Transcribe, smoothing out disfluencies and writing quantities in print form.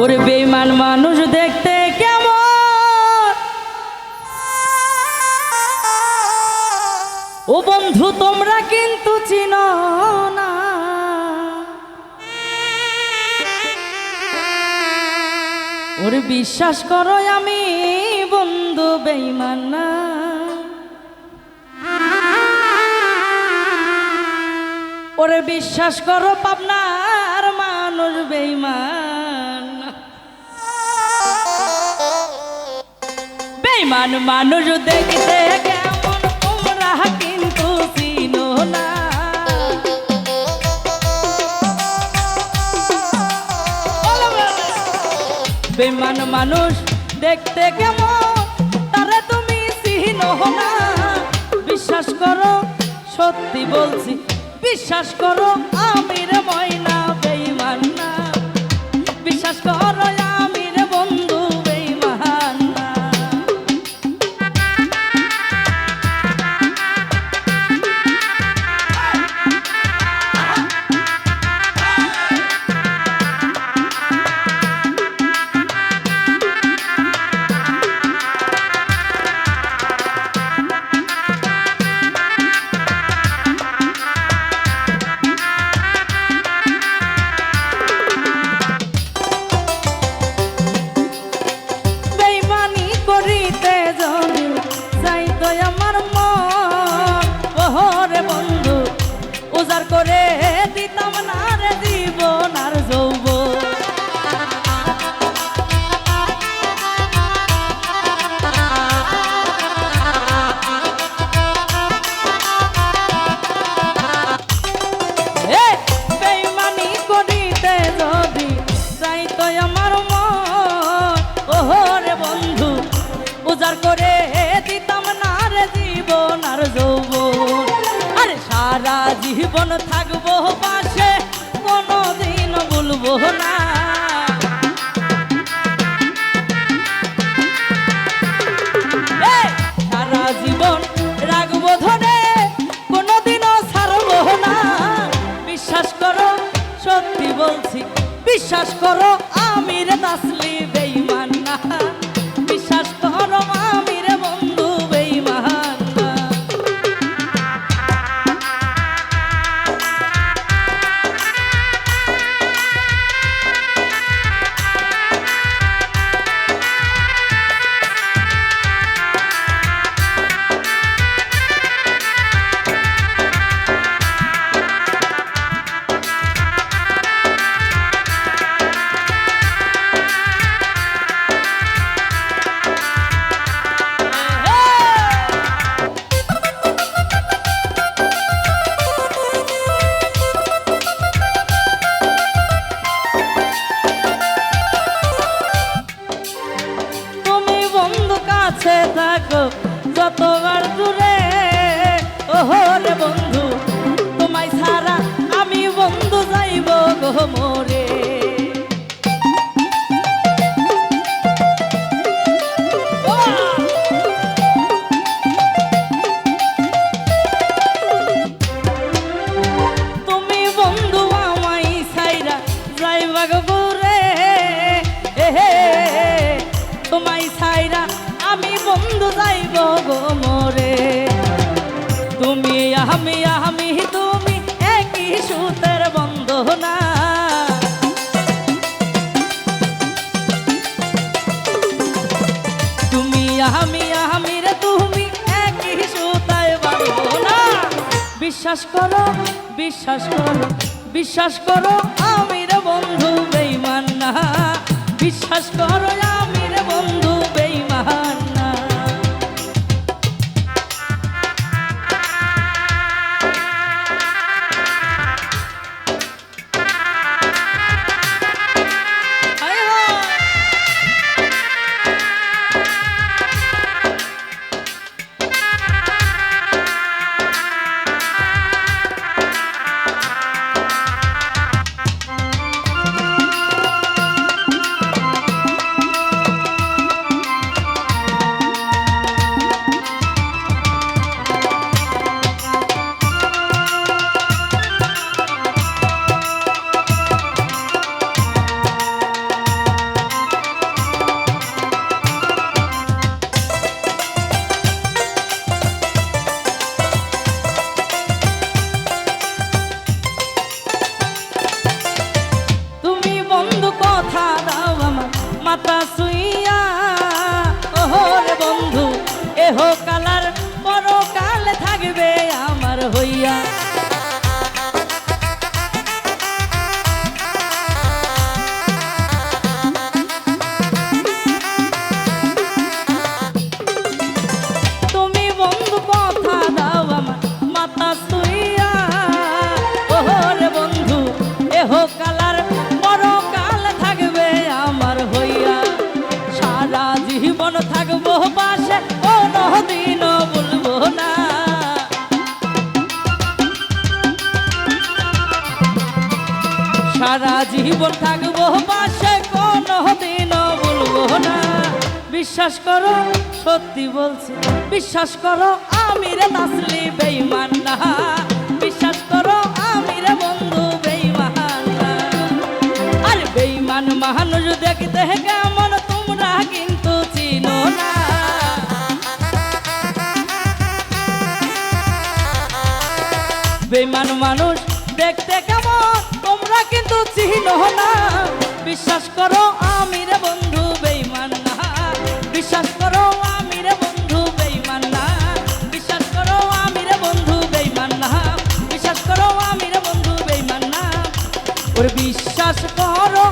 ওরে বেঈমান মানুষ দেখতে কেমন, ও বন্ধু তোমরা কিন্তু চিনো না। ওরে বিশ্বাস করো আমি বন্ধু বেঈমান না। ওরে বিশ্বাস করো পাবনার মানুষ বেঈমান। বেঈমান মানুষ দেখতে কেমন তোমরা কিন্তু চিনো না। বেঈমান মানুষ দেখতে কেমন তারে তুমি চিনো না। বিশ্বাস করো সত্যি বলছি, বিশ্বাস করো আমির ময়না বেঈমান না। বিশ্বাস করো আমির বন্ধু বেঈমান না। উজাড় করে দিতাম না রে জীবন আর যৌবন। বেঈমানি করিতে যদি যাইতো আমার মন, ওরে বন্ধু উজাড় করে দিতাম না রে জীবন আর যৌবন। আরে সারা জীবন থাকবো পাশে, কোনোদিন ভুলবো না। সারা জীবন রাখবো ধরে, কোনোদিনও ছাড়বো না। বিশ্বাস করো সত্যি বলছি, বিশ্বাস করো আমির তাসলি বেঈমান না। বিশ্বাস করো আমির বন্ধু বেঈমান না। কাছে থাকো যতবার দূরে, ওরে বন্ধু তোমায় ছাড়া আমি বন্ধু যাইব গো মরে। তুমি বন্ধু আমায় ছাইরা যাইবা গো ঘুরে, তোমায় ছাইরা আমি বন্ধু যাইব গো মরে। তুমি আমি তুমি একই সুতের বন্ধনা। তুমি আমি রে তুমি একই সুতায় বাঁধবো না। বিশ্বাস করো বিশ্বাস করো বিশ্বাস করো আমির বন্ধু বেঈমান না। বিশ্বাস করো আমির বন্ধু বেঈমান না। কথা দাও আমার মাথা সুইয়া ওরে বন্ধু এহ কালার পরকাল থাকবে আমার হইয়া তুমি বন্ধু কথা দাও আমার মাথা সুইয়া ওরে বন্ধু এহ কালার পরকাল থাকবে আমার হইয়া সারা জীবন থাকবো পাশে কোনদিনও বলবো না সারা জীবন থাকবো পাশে কোনদিনও বলবো না বিশ্বাস করো সত্যি বলছি বিশ্বাস করো আমি রে তাসলি বেঈমান না বিশ্বাস করো আমি রে বন্ধু বেঈমান না আর বেঈমান মানুষ দেখতে কেমন তোমরা কিন্তু চিনো না বেঈমান মানুষ দেখতে কেমন তোমরা কিন্তু চিনো না বিশ্বাস করো আমি রে বন্ধু বেঈমান না বিশ্বাস করো আমি রে বন্ধু বেঈমান না বিশ্বাস করো আমি রে বন্ধু বেঈমান না বিশ্বাস করো আমি রে বন্ধু বেঈমান না ওরে বিশ্বাস করো